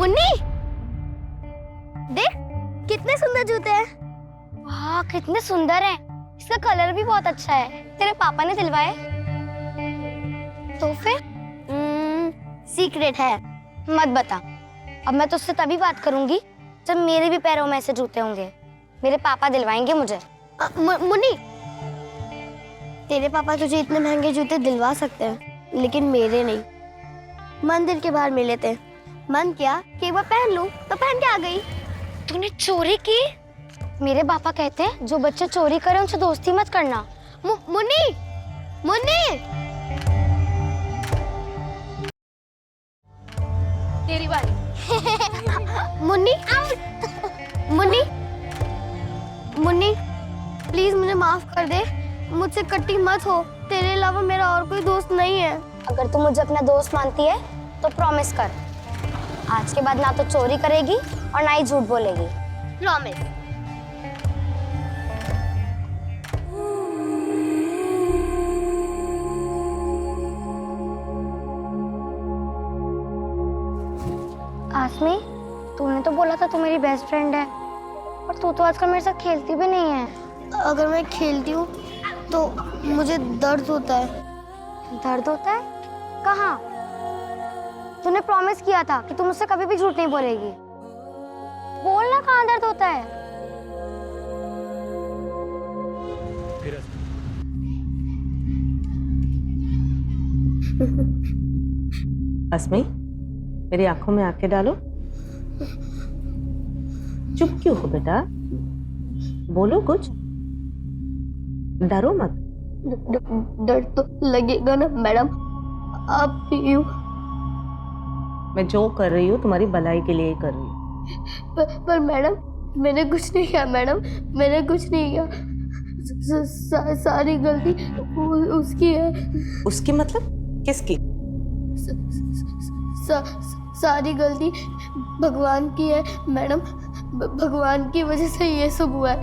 मुन्नी, देख कितने सुंदर जूते हैं। वाह कितने सुंदर हैं। इसका कलर भी बहुत अच्छा है। तेरे पापा ने दिलवाए? तो फिर सीक्रेट है। मत बता। अब मैं तुझसे तभी बात करूंगी जब मेरे भी पैरों में ऐसे जूते होंगे। मेरे पापा दिलवाएंगे मुझे। मुन्नी, तेरे पापा तुझे इतने महंगे जूते दिलवा सकते हैं, लेकिन मेरे नहीं। मंदिर के बाहर मिले थे, मन किया कि एक बार पहन लूं, तो पहन के आ गई। तूने चोरी की? मेरे पापा कहते हैं जो बच्चे चोरी करे उनसे दोस्ती मत करना। मुन्नी, मुन्नी, तेरी बारी। मुन्नी, मुन्नी, मुन्नी, प्लीज मुझे माफ कर दे। मुझसे कट्टी मत हो। तेरे अलावा मेरा और कोई दोस्त नहीं है। अगर तू मुझे अपना दोस्त मानती है तो प्रॉमिस कर, आज के बाद ना तो चोरी करेगी और ना ही झूठ बोलेगी। प्रॉमिस। आसमी, तूने तो बोला था तू मेरी बेस्ट फ्रेंड है, और तू तो आजकल मेरे साथ खेलती भी नहीं है। अगर मैं खेलती हूँ तो मुझे दर्द होता है। दर्द होता है? कहाँ? तूने प्रॉमिस किया था कि तू मुझसे कभी भी झूठ नहीं बोलेगी। बोल ना, कहाँ दर्द होता है? अस्मी, मेरी आंखों में आंखें डालो। चुप क्यों हो बेटा? बोलो कुछ, डरो मत। दर्द तो लगेगा ना मैडम, आप यूं। मैं जो कर रही हूँ तुम्हारी भलाई के लिए ही कर रही हूँ। पर मैडम, मैंने कुछ नहीं किया मैडम, मैंने कुछ नहीं किया। सारी गलती उसकी है। उसकी मतलब? किसकी? सारी गलती भगवान की है मैडम। भगवान की वजह से ये सब हुआ है।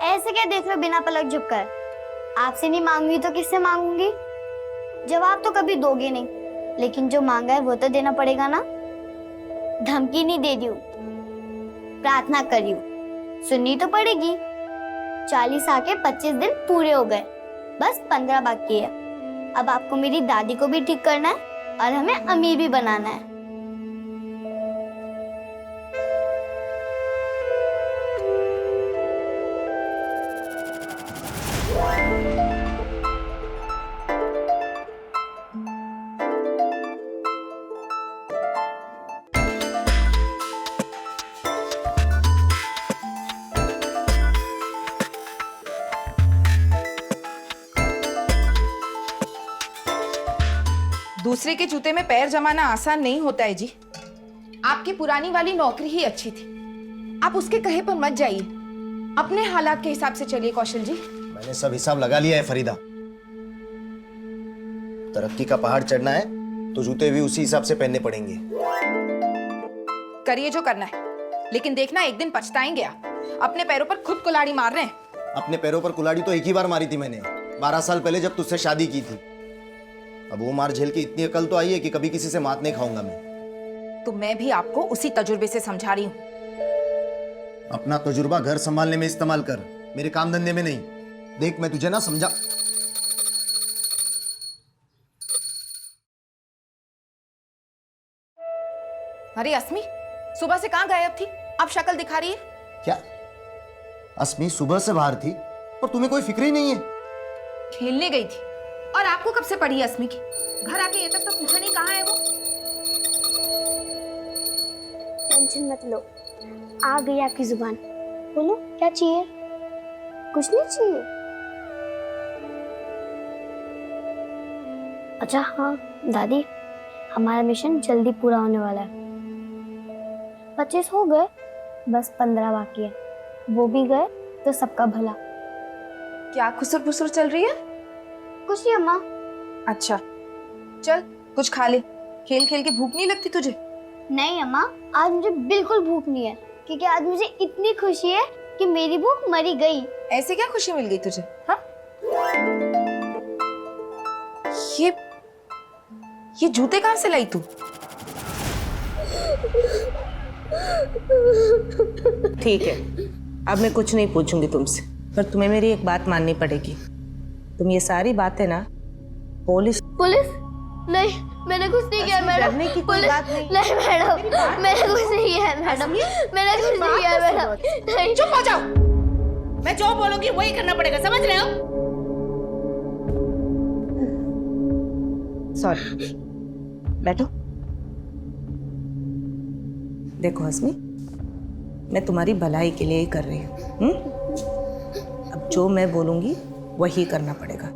ऐसे क्या देख रहे हो बिना पलक झुककर? आपसे नहीं मांगूंगी तो किससे मांगूंगी? जवाब तो कभी दोगे नहीं, लेकिन जो मांगा है वो तो देना पड़ेगा ना। धमकी नहीं दे रही हूँ, प्रार्थना कर रही हूँ। सुननी तो पड़ेगी। 40 आके 25 दिन पूरे हो गए, बस 15 बाकी है। अब आपको मेरी दादी को भी ठीक करना है और हमें अमीर भी बनाना है। दूसरे के जूते में पैर जमाना आसान नहीं होता है जी। आपकी पुरानी वाली नौकरी ही अच्छी थी, आप उसके कहे पर मत जाइए। अपने हालात के हिसाब से चलिए कौशल जी। मैंने सब हिसाब लगा लिया है फरीदा। तरक्की का पहाड़ चढ़ना है तो जूते भी उसी हिसाब से पहनने पड़ेंगे। करिए जो करना है, लेकिन देखना एक दिन पछताएंगे आप। अपने पैरों पर खुद कुल्हाड़ी मार रहे हैं। अपने पैरों पर कुल्हाड़ी तो एक ही बार मारी थी मैंने, 12 साल पहले जब तुझसे शादी की थी। अब वो मार झेल के इतनी अकल तो आई है कि कभी किसी से मात नहीं खाऊंगा मैं। तो मैं भी आपको उसी तजुर्बे से समझा रही हूँ। अपना तजुर्बा घर संभालने में इस्तेमाल कर, मेरे काम धंधे में नहीं। देख मैं तुझे ना समझा। अरे अस्मी, सुबह से कहाँ गायब थी? अब शक्ल दिखा रही है। क्या अस्मी सुबह से बाहर थी और तुम्हें कोई फिक्र ही नहीं है? खेलने गई थी। और आपको कब से पड़ी है अस्मी की? घर आके ये तक तो पूछा नहीं कहाँ है वो। टेंशन मत लो, आ गई आपकी जुबान। बोलो क्या चाहिए? कुछ नहीं चाहिए? अच्छा हाँ दादी, हमारा मिशन जल्दी पूरा होने वाला है। 25 हो गए, बस 15 बाकी है। वो भी गए तो सबका भला। क्या खुसर फुसर चल रही है? कुछ नहीं अम्मा। अच्छा चल कुछ खा ले। खेल खेल के भूख नहीं लगती तुझे? नहीं अम्मा, आज मुझे बिल्कुल भूख नहीं है, क्योंकि आज मुझे इतनी खुशी है कि मेरी भूख मरी गई। ऐसे क्या खुशी मिल गई तुझे? हाँ ये जूते कहाँ से लाई तू? ठीक है, अब मैं कुछ नहीं पूछूंगी तुमसे, पर तुम्हें मेरी एक बात माननी पड़ेगी। तुम ये सारी बातें ना पुलिस पुलिस? नहीं, मैंने कुछ नहीं किया मैडम। डरने की कोई पुलिस? बात नहीं। नहीं मैडम, मैंने कुछ नहीं किया मैडम। मैंने कुछ नहीं किया मैडम। नहीं। चुप हो जाओ, मैं जो बोलूंगी वही करना पड़ेगा, समझ रहे हो? सॉरी, बैठो। देखो हस्मी, मैं तुम्हारी भलाई के लिए ही कर रही हूँ। अब जो मैं बोलूंगी वही करना पड़ेगा।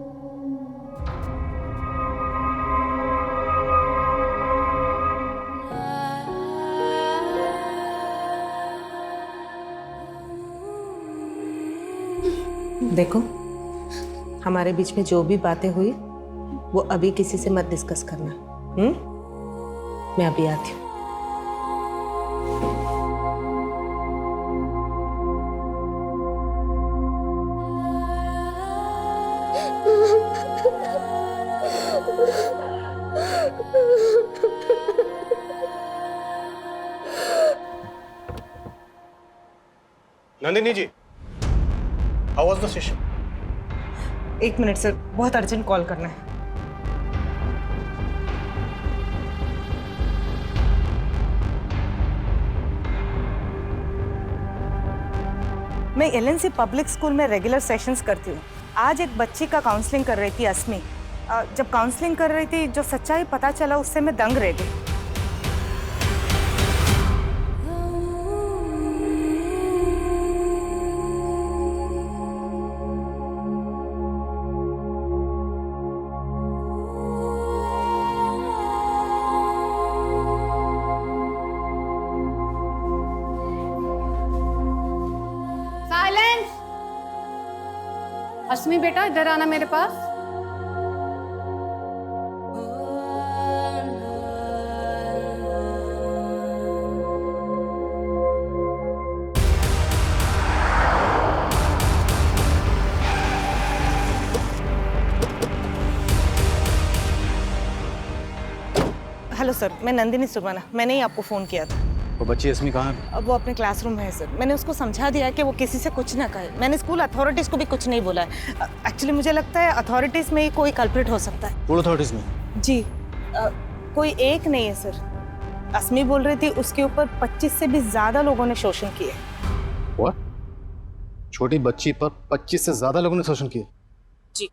देखो, हमारे बीच में जो भी बातें हुई वो अभी किसी से मत डिस्कस करना। मैं अभी आती हूँ। नंदिनी जी, हाउ वाज द सेशन? एक मिनट सर, बहुत अर्जेंट कॉल करना है। मैं एलएनसी पब्लिक स्कूल में रेगुलर सेशंस करती हूँ। आज एक बच्ची का काउंसलिंग कर रही थी अस्मी। जब काउंसलिंग कर रही थी, जो सच्चाई पता चला उससे मैं दंग रह गई। अस्मी बेटा, इधर आना मेरे पास। हेलो सर, मैं नंदिनी सुरवाना। मैंने ही आपको फ़ोन किया था। वो बच्ची अस्मी कहाँ है? अब वो अपने क्लासरूम में है सर। मैंने उसको समझा दिया है कि वो किसी से कुछ ना कहे। मैंने स्कूल अथॉरिटीज़ को भी कुछ नहीं बोला है। एक्चुअली मुझे लगता है अथॉरिटीज़ में ही कोई कल्प्रिट हो सकता है। स्कूल अथॉरिटीज में? जी, कोई एक नहीं है सर। अस्मी बोल रही थी उसके ऊपर 25 से भी ज़्यादा लोगों ने शोषण किए। व्हाट? छोटी बच्ची पर 25 से ज्यादा लोगों ने शोषण किया? जी।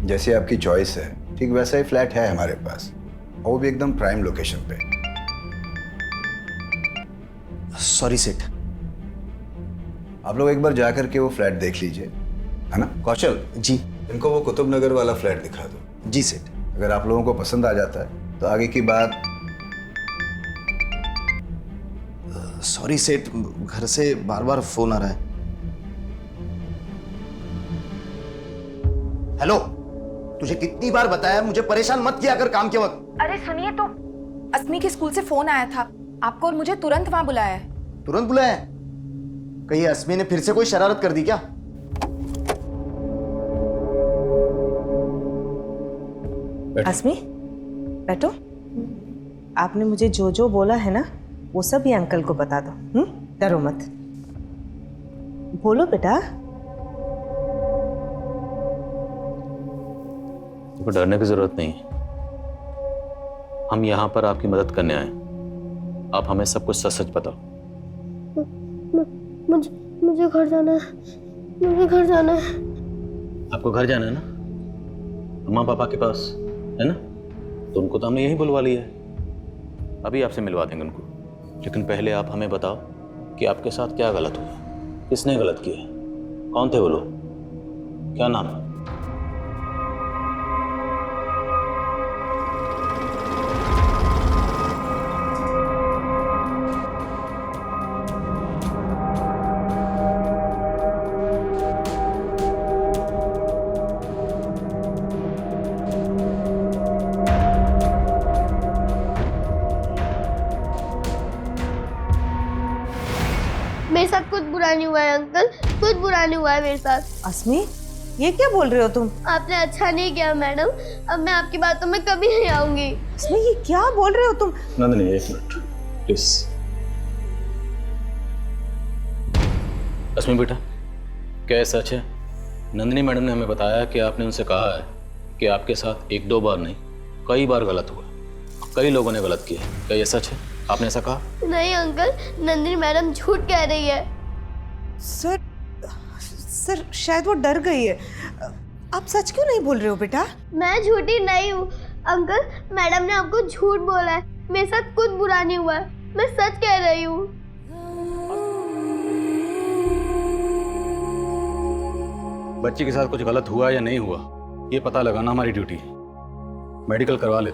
जैसे आपकी चॉइस है, ठीक वैसा ही फ्लैट है हमारे पास, और वो भी एकदम प्राइम लोकेशन पे। सॉरी सेठ। आप लोग एक बार जाकर के वो फ्लैट देख लीजिए, है ना? कौशल जी। इनको वो कुतुब नगर वाला फ्लैट दिखा दो। जी सेठ। अगर आप लोगों को पसंद आ जाता है तो आगे की बात। सॉरी सेठ, घर से बार बार फोन आ रहा है। हेलो, तुझे कितनी बार बताया मुझे परेशान मत किया कर काम के वक्त। अरे सुनिए तो, अस्मी के स्कूल से फोन आया था आपको और मुझे तुरंत वहां बुलाया है। तुरंत बुलाया है? कहीं अस्मी ने फिर से कोई शरारत कर दी क्या? अस्मी, बैठो। आपने मुझे जो जो बोला है ना, वो सब ही अंकल को बता दो। डरो मत। बोलो बेटा। तो डरने की जरूरत नहीं। हम यहाँ पर आपकी मदद करने आए। आप हमें सब कुछ सच सच बताओ। मुझे घर जाना है। मुझे घर जाना है। आपको घर जाना है ना, अम्मा पापा के पास, है ना? तो उनको तो हमने यहीं बुलवा लिया है। अभी आपसे मिलवा देंगे उनको। लेकिन पहले आप हमें बताओ कि आपके साथ क्या गलत हुआ, किसने गलत किया, कौन थे वो लोग, क्या नाम है? मेरे साथ कुछ बुरा नहीं हुआ है अंकल, कुछ बुरा नहीं हुआ है मेरे साथ। अस्मी, ये क्या बोल रहे हो तुम? आपने अच्छा नहीं किया मैडम, अब मैं आपकी बातों में कभी नहीं आऊंगी। अस्मी, ये क्या बोल रहे हो तुम? नंदिनी एक मिनट प्लीज। अस्मी बेटा, क्या ये सच है? नंदिनी मैडम ने हमें बताया कि आपने उनसे कहा है कि आपके साथ एक दो बार नहीं कई बार गलत हुआ, कई लोगों ने गलत किया। क्या ये सच है? आपने ऐसा कहा? नहीं अंकल, नंदिनी मैडम झूठ कह रही है। सर, शायद वो डर गई है। आप सच क्यों नहीं बोल रहे हो बेटा? मैं झूठी नहीं हूँ अंकल, मैडम ने आपको झूठ बोला है, मेरे साथ कुछ बुरा नहीं हुआ है, मैं सच कह रही हूँ। बच्ची के साथ कुछ गलत हुआ या नहीं हुआ, ये पता लगाना हमारी ड्यूटी है। मेडिकल करवा ले,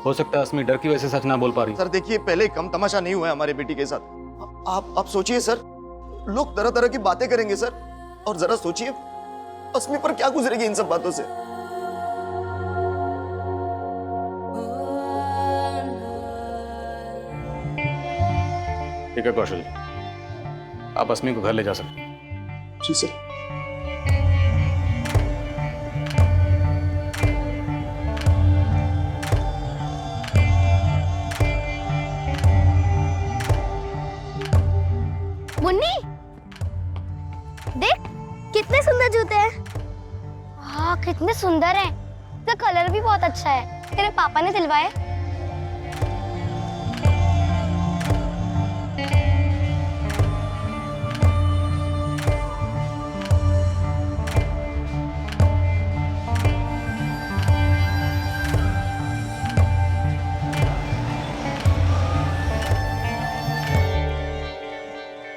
हो सकता है अस्मी डर की वजह से सच ना बोल पा रही। सर देखिए, पहले कम तमाशा नहीं हुआ है हमारे बेटी के साथ। आप सोचिए सर, लोग तरह तरह की बातें करेंगे सर, और जरा सोचिए अस्मी पर क्या गुजरेगी इन सब बातों से। ठीक है कौशल, आप अस्मी को घर ले जा सकते हैं। जी सर। मुन्नी, देख कितने सुंदर जूते हैं। हाँ, कितने सुंदर हैं। इसका कलर भी बहुत अच्छा है। तेरे पापा ने दिलवाए?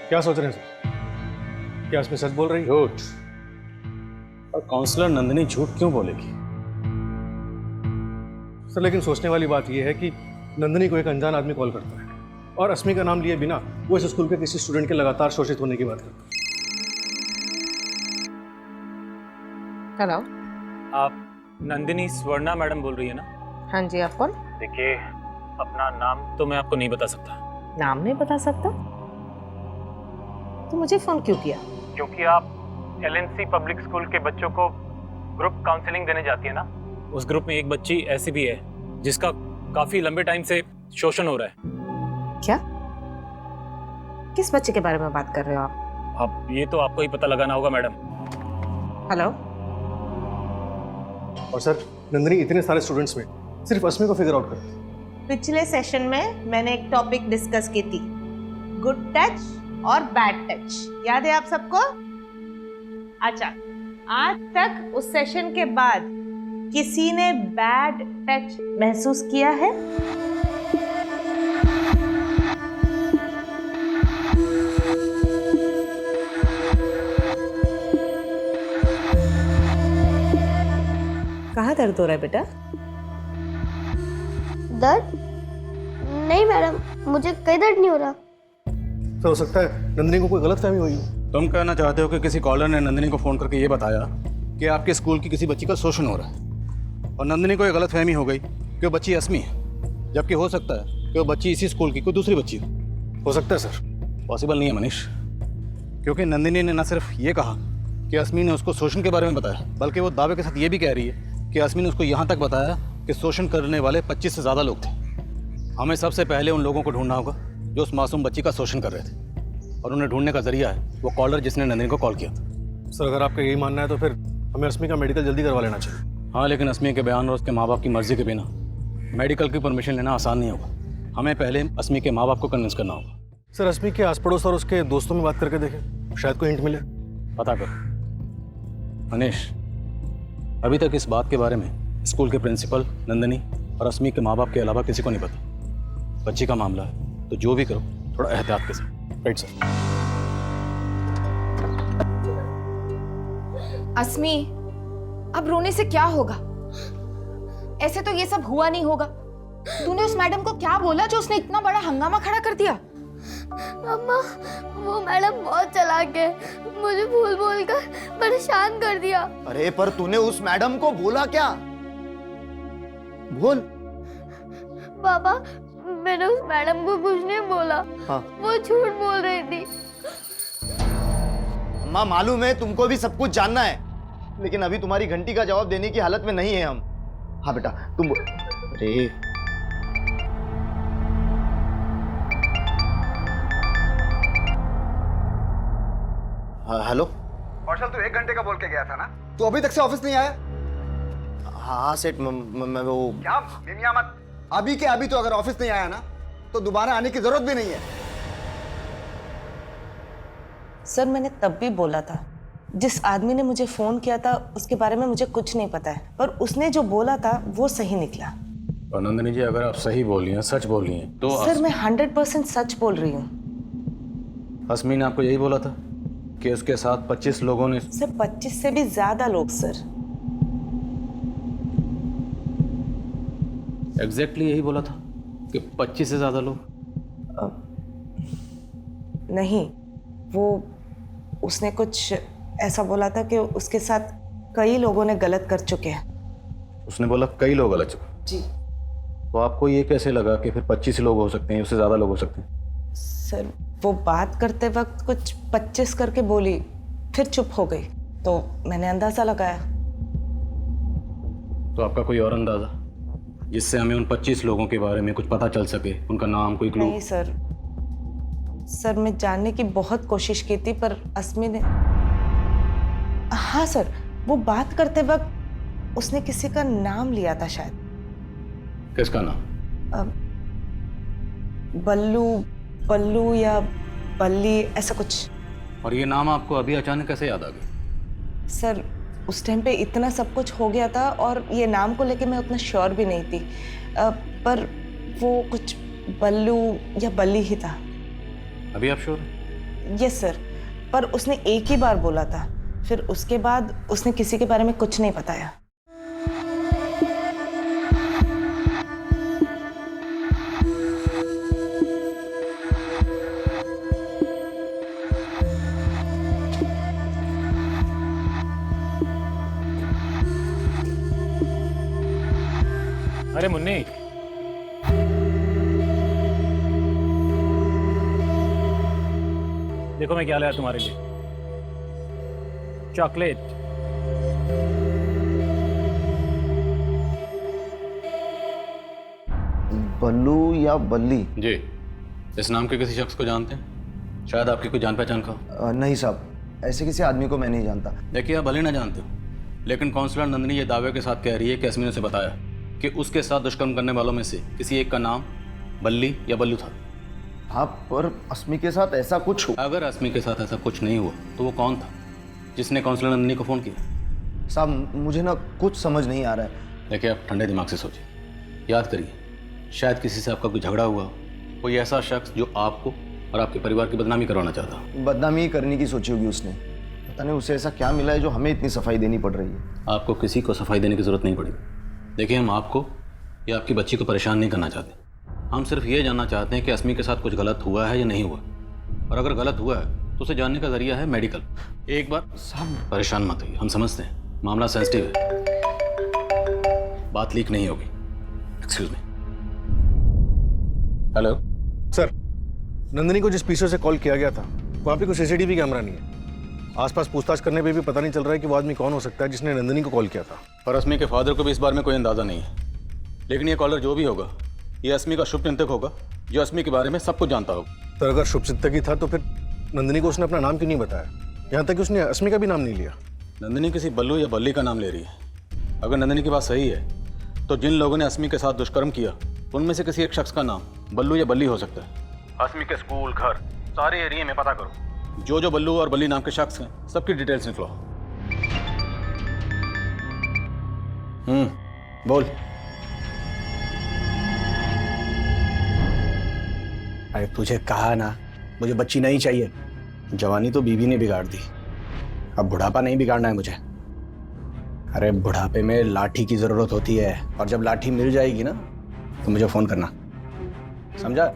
क्या सोच रहे हैं सर? क्या इसमें सच बोल रही है? झूठ। और काउंसलर नंदिनी झूठ क्यों बोलेगी? सर लेकिन सोचने वाली बात यह है कि नंदिनी को एक अनजान आदमी कॉल करता है और अस्मी का नाम लिए बिना वो इस स्कूल के किसी स्टूडेंट के लगातार शोषित होने की बात करता है। हेलो। आप नंदिनी स्वर्णा मैडम बोल रही है ना? हाँ जी, आप कौन? देखिए, अपना नाम तो मैं आपको नहीं बता सकता। नाम नहीं बता सकता? तो मुझे फोन क्यों किया? क्योंकि आप LNC पब्लिक स्कूल के बच्चों को ग्रुप काउंसलिंग देने जाती है ना। उस ग्रुप में एक बच्ची ऐसी भी है जिसका काफी लंबे टाइम से शोषण हो रहा है। क्या? किस बच्चे के बारे में बात कर रहे हो आप? अब ये तो आपको ही पता लगाना होगा मैडम। हेलो। और सर, नंदिनी इतने सारे स्टूडेंट्स में सिर्फ अस्मी को फिगर आउट करती है। पिछले सेशन में मैंने एक टॉपिक डिस्कस की थी, गुड टच और बैड टच। याद है आप सबको? अच्छा, आज तक उस सेशन के बाद किसी ने बैड टच महसूस किया है? कहाँ दर्द हो रहा है बेटा? दर्द? नहीं मैडम, मुझे कोई दर्द नहीं हो रहा। सर हो सकता है नंदिनी को कोई गलतफहमी हुई हो। तुम कहना चाहते हो कि किसी कॉलर ने नंदिनी को फोन करके ये बताया कि आपके स्कूल की किसी बच्ची का शोषण हो रहा है और नंदिनी को ये गलतफहमी हो गई कि वो बच्ची अस्मी है, जबकि हो सकता है कि वो बच्ची इसी स्कूल की कोई दूसरी बच्ची हो सकता है सर। पॉसिबल नहीं है मनीष, क्योंकि नंदिनी ने न सिर्फ ये कहा कि अस्मी ने उसको शोषण के बारे में बताया, बल्कि वो दावे के साथ ये भी कह रही है कि अस्मी ने उसको यहाँ तक बताया कि शोषण करने वाले 25 से ज़्यादा लोग थे। हमें सबसे पहले उन लोगों को ढूंढना होगा जो उस मासूम बच्ची का शोषण कर रहे थे, और उन्हें ढूंढने का जरिया है वो कॉलर जिसने नंदिनी को कॉल किया था। सर अगर आपका यही मानना है तो फिर हमें अस्मी का मेडिकल जल्दी करवा लेना चाहिए। हाँ, लेकिन अस्मी के बयान और उसके माँ बाप की मर्जी के बिना मेडिकल की परमिशन लेना आसान नहीं होगा। हमें पहले अस्मी के माँ बाप को कन्विंस करना होगा। सर अस्मी के आस पड़ोस और उसके दोस्तों में बात करके देखें, शायद कोई हिंट मिले। पता कर मनीष, अभी तक इस बात के बारे में स्कूल के प्रिंसिपल, नंदिनी और अस्मी के माँ बाप के अलावा किसी को नहीं पता। बच्ची का मामला है तो जो भी करो थोड़ा एहतियात के साथ। Right sir. अस्मी, अब रोने से क्या होगा? ऐसे तो ये सब हुआ नहीं होगा। तूने उस मैडम को क्या बोला जो उसने इतना बड़ा हंगामा खड़ा कर दिया? अम्मा, वो मैडम बहुत चालाक है, मुझे भूल बोल कर परेशान कर दिया। अरे पर तूने उस मैडम को बोला क्या? बोल। पापा, मैंने उस मैडम को कुछ नहीं बोला। हाँ। वो झूठ बोल रही थी। माँ मालूम है तुमको भी सब कुछ जानना है, लेकिन अभी तुम्हारी घंटी का जवाब देने की हालत में नहीं है हम। हाँ बेटा तुम अरे हाँ हेलो। कौशल तू 1 घंटे का बोल के गया था ना, तू अभी तक से ऑफिस नहीं आया? हाँ सेठ मैं वो क्या मिमिया मत, अभी के अभी तो अगर ऑफिस नहीं आया ना तो दोबारा आने की जरूरत भी नहीं है। सर मैंने तब भी बोला था, जिस आदमी ने मुझे फोन किया था उसके बारे में मुझे कुछ नहीं पता है, पर उसने जो बोला था वो सही निकला। और नंदिनी जी अगर आप सही बोल रही हैं, सच बोल रही हैं तो सर मैं 100% सच बोल रही हूँ। अस्मी ने आपको यही बोला था कि उसके साथ 25 लोगों ने? सर 25 से भी ज्यादा लोग सर। एग्जैक्टली यही बोला था कि 25 से ज्यादा लोग? नहीं, वो उसने कुछ ऐसा बोला था कि उसके साथ कई लोगों ने गलत कर चुके हैं। उसने बोला कई लोग गलत चुके? जी। तो आपको ये कैसे लगा कि फिर 25 लोग हो सकते हैं, उससे ज्यादा लोग हो सकते हैं? सर वो बात करते वक्त कुछ 25 करके बोली, फिर चुप हो गई, तो मैंने अंदाजा लगाया। तो आपका कोई और अंदाजा जिससे हमें उन 25 लोगों के बारे में कुछ पता चल सके, उनका नाम, कोई क्लू? नहीं सर मैं जानने की बहुत कोशिश की थी, पर अस्मी ने, हाँ सर, वो बात करते वक्त उसने किसी का नाम लिया था शायद। किसका नाम? बल्लू या बल्ली, ऐसा कुछ। और ये नाम आपको अभी अचानक कैसे याद आ गया? सर उस टाइम पे इतना सब कुछ हो गया था और ये नाम को लेके मैं उतना श्योर भी नहीं थी, पर वो कुछ बल्लू या बल्ली ही था। अभी आप श्योर? यस सर, पर उसने एक ही बार बोला था, फिर उसके बाद उसने किसी के बारे में कुछ नहीं बताया। अरे मुन्नी, देखो मैं क्या लाया तुम्हारे लिए, चॉकलेट। बल्लू या बल्ली? जी, इस नाम के किसी शख्स को जानते हैं? शायद आपकी कोई जान पहचान का? नहीं साहब, ऐसे किसी आदमी को मैं नहीं जानता। देखिए आप भले ना जानते हो, लेकिन काउंसलर नंदिनी ये दावे के साथ कह रही है कि अस्मी ने उसे बताया कि उसके साथ दुष्कर्म करने वालों में से किसी एक का नाम बल्ली या बल्लू था। हाँ, पर अस्मी के साथ ऐसा कुछ अगर अस्मी के साथ ऐसा कुछ नहीं हुआ तो वो कौन था जिसने काउंसलर नंदिनी को फ़ोन किया? साहब मुझे ना कुछ समझ नहीं आ रहा है। देखिए आप ठंडे दिमाग से सोचिए, याद करिए, शायद किसी से आपका कोई झगड़ा हुआ हो, कोई ऐसा शख्स जो आपको और आपके परिवार की बदनामी करवाना चाहता हो। बदनामी करने की सोची होगी उसने, पता नहीं उसे ऐसा क्या मिला है जो हमें इतनी सफाई देनी पड़ रही है। आपको किसी को सफाई देने की ज़रूरत नहीं पड़ेगी। देखिए हम आपको या आपकी बच्ची को परेशान नहीं करना चाहते, हम सिर्फ ये जानना चाहते हैं कि अस्मी के साथ कुछ गलत हुआ है या नहीं हुआ, और अगर गलत हुआ है तो उसे जानने का जरिया है मेडिकल। एक बार साहब परेशान मत होइए, हम समझते हैं मामला सेंसिटिव है, बात लीक नहीं होगी। Excuse me. Hello sir, Nandini को जिस पीछे से कॉल किया गया था वहाँ पे कोई सीसीटीवी कैमरा नहीं है। आसपास पूछताछ करने पे भी पता नहीं चल रहा है कि वो आदमी कौन हो सकता है जिसने नंदिनी को कॉल किया था। और अस्मी के फादर को भी इस बारे में कोई अंदाज़ा नहीं है, लेकिन ये कॉलर जो भी होगा ये अस्मी का शुभचिंतक होगा जो अस्मी के बारे में सब कुछ जानता होगा। तो अगर शुभचिंतक ही था तो फिर नंदिनी को उसने अपना नाम क्यों नहीं बताया? यहाँ तक कि उसने अस्मी का भी नाम नहीं लिया। नंदिनी किसी बल्लू या बल्ली का नाम ले रही है। अगर नंदिनी की बात सही है तो जिन लोगों ने अस्मी के साथ दुष्कर्म किया उनमें से किसी एक शख्स का नाम बल्लू या बल्ली हो सकता है। अस्मी के स्कूल, घर, सारे एरिया में पता करो, जो बल्लू और बल्ली नाम के शख्स हैं सबकी डिटेल्स निकलो। बोल। अरे तुझे कहा ना मुझे बच्ची नहीं चाहिए। जवानी तो बीवी ने बिगाड़ दी, अब बुढ़ापा नहीं बिगाड़ना है मुझे। अरे बुढ़ापे में लाठी की जरूरत होती है, और जब लाठी मिल जाएगी ना तो मुझे फोन करना, समझा?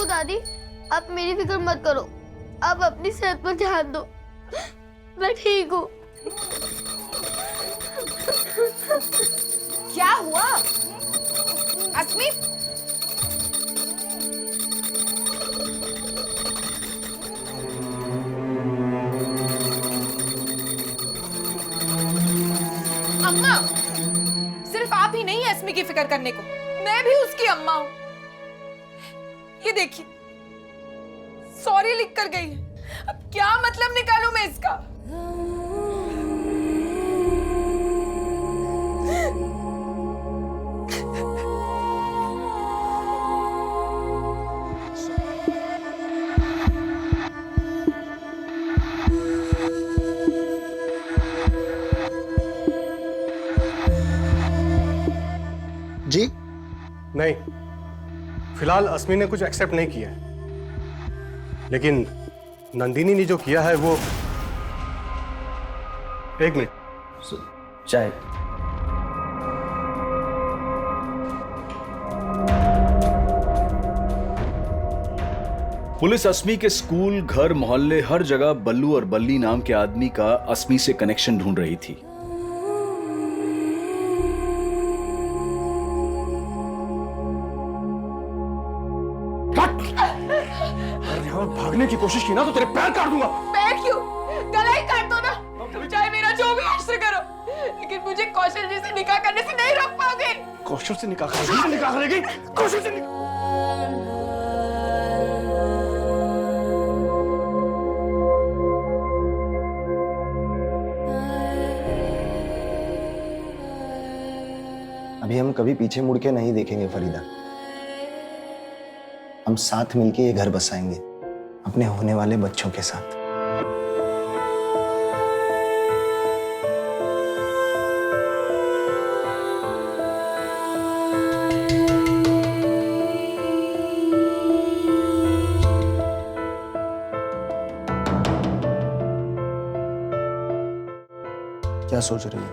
हूँ दादी, आप मेरी फिक्र मत करो, आप अपनी सेहत पर ध्यान दो, मैं ठीक हूँ। क्या हुआ अस्मी? अम्मा, सिर्फ आप ही नहीं है अस्मी की फिक्र करने को, मैं भी उसकी अम्मा हूं। ये देखिए, सॉरी लिख कर गई है। अब क्या मतलब निकालूं मैं इसका? जी नहीं, फिलहाल अस्मी ने कुछ एक्सेप्ट नहीं किया है, लेकिन नंदिनी ने जो किया है वो। एक मिनट, चाय। पुलिस अस्मी के स्कूल, घर, मोहल्ले, हर जगह बल्लू और बल्ली नाम के आदमी का अस्मी से कनेक्शन ढूंढ रही थी। भागने की कोशिश की ना तो तेरे पैर काट दूंगा। पैर क्यों? गला ही काट दो ना, चाहे मेरा जो भी इश्क करो, लेकिन मुझे कौशल जी से निकाह करने से नहीं रोक पाओगे। कौशल से निकाह करेगी? कौशल से अभी हम कभी पीछे मुड़ के नहीं देखेंगे फरीदा। हम साथ मिलके ये घर बसाएंगे अपने होने वाले बच्चों के साथ। क्या सोच रही हो?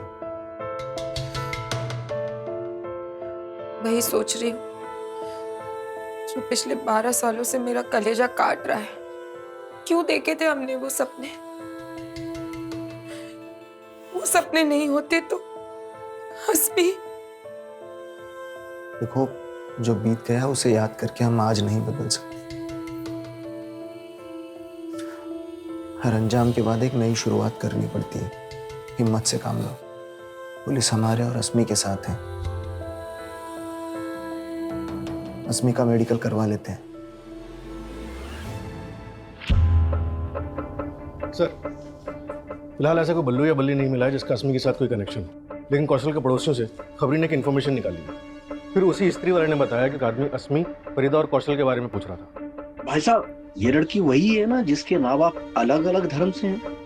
वही सोच रही हूँ जो पिछले 12 सालों से मेरा कलेजा काट रहा है। क्यों देखे थे हमने वो सपने? वो सपने नहीं होते तो अस्मी। देखो, जो बीत गया उसे याद करके हम आज नहीं बदल सकते। हर अंजाम के बाद एक नई शुरुआत करनी पड़ती है। हिम्मत से काम लो। पुलिस हमारे और अस्मी के साथ है। अस्मी का मेडिकल करवा लेते हैं। सर, फिलहाल ऐसा कोई बल्लू या बल्ली नहीं मिला है जिसका अस्मी के साथ कोई कनेक्शन हो, लेकिन कौशल के पड़ोसियों से खबरी ने एक इन्फॉर्मेशन निकाली है। फिर उसी स्त्री वाले ने बताया कि एक आदमी अस्मी, फरीदा और कौशल के बारे में पूछ रहा था। भाई साहब, ये लड़की वही है ना जिसके माँ बाप अलग अलग धर्म से हैं?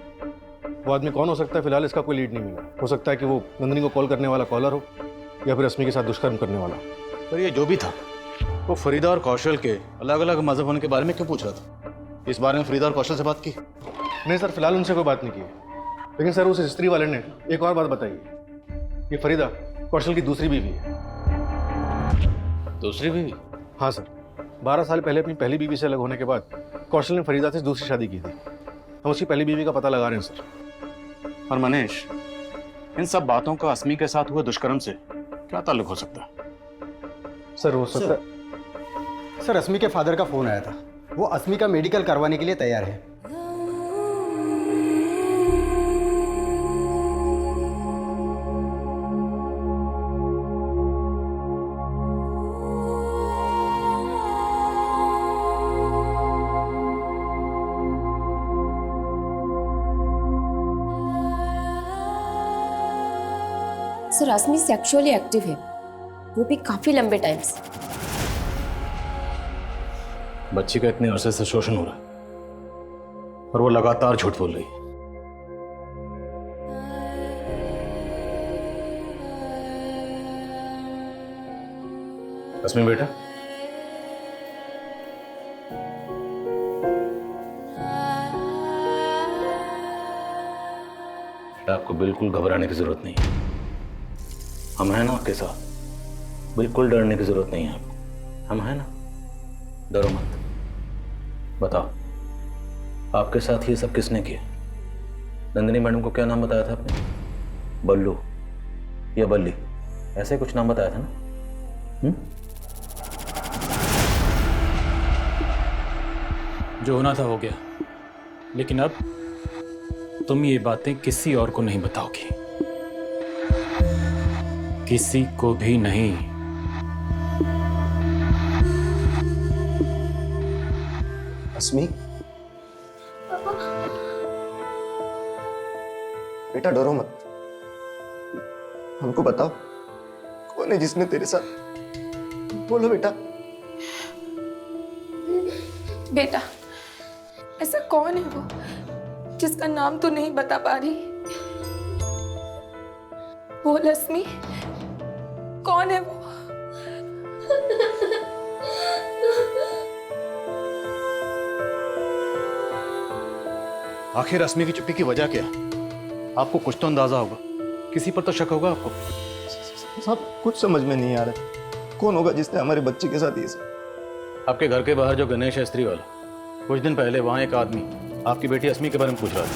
वो आदमी कौन हो सकता है, फिलहाल इसका कोई लीड नहीं मिला। हो सकता है कि वो नंदिनी को कॉल करने वाला कॉलर हो या फिर अस्मी के साथ दुष्कर्म करने वाला। पर ये जो भी था, वो फरीदा और कौशल के अलग अलग मजहब होने के बारे में क्यों पूछ रहा था? इस बारे में फरीदा और कौशल से बात की? नहीं सर, फिलहाल उनसे कोई बात नहीं की है। लेकिन सर, उस स्त्री वाले ने एक और बात बताई कि फरीदा कौशल की दूसरी बीवी है। दूसरी बीवी? हाँ सर, 12 साल पहले अपनी पहली बीवी से अलग होने के बाद कौशल ने फरीदा से दूसरी शादी की थी। हम उसकी पहली बीवी का पता लगा रहे हैं सर। और मनीष, इन सब बातों का अस्मी के साथ हुए दुष्कर्म से क्या ताल्लुक हो सकता है? सर, हो सकता है सर, अस्मी के फादर का फोन आया था। वो अस्मी का मेडिकल करवाने के लिए तैयार है। सर, अस्मी सेक्सुअली एक्टिव है, वो भी काफी लंबे टाइम से। बच्ची का इतने अरसे से शोषण हो रहा है और वो लगातार झूठ बोल रही है। अस्मी बेटा, आपको बिल्कुल घबराने की जरूरत नहीं है। हम हैं ना आपके साथ, बिल्कुल डरने की जरूरत नहीं है आपको। हम हैं ना, डरो मत। बताओ, आपके साथ ये सब किसने किया? नंदिनी मैडम को क्या नाम बताया था आपने? बल्लू या बल्ली, ऐसे कुछ नाम बताया था ना? जो होना था हो गया, लेकिन अब तुम ये बातें किसी और को नहीं बताओगी, किसी को भी नहीं। अस्मी, बेटा डरो मत, हमको बताओ कौन है जिसने तेरे साथ, बोलो बेटा। बेटा, ऐसा कौन है वो जिसका नाम तो नहीं बता पा रही? बोल अस्मी, कौन है वो? आखिर अस्मी की चुप्पी की वजह क्या? आपको कुछ तो अंदाजा होगा, किसी पर तो शक होगा आपको। साहब कुछ समझ में नहीं आ रहा, कौन होगा जिसने हमारे बच्चे के साथ ये सब? आपके घर के बाहर जो गणेश है स्त्री वाला, कुछ दिन पहले वहां एक आदमी आपकी बेटी अस्मी के बारे में पूछ रहा था।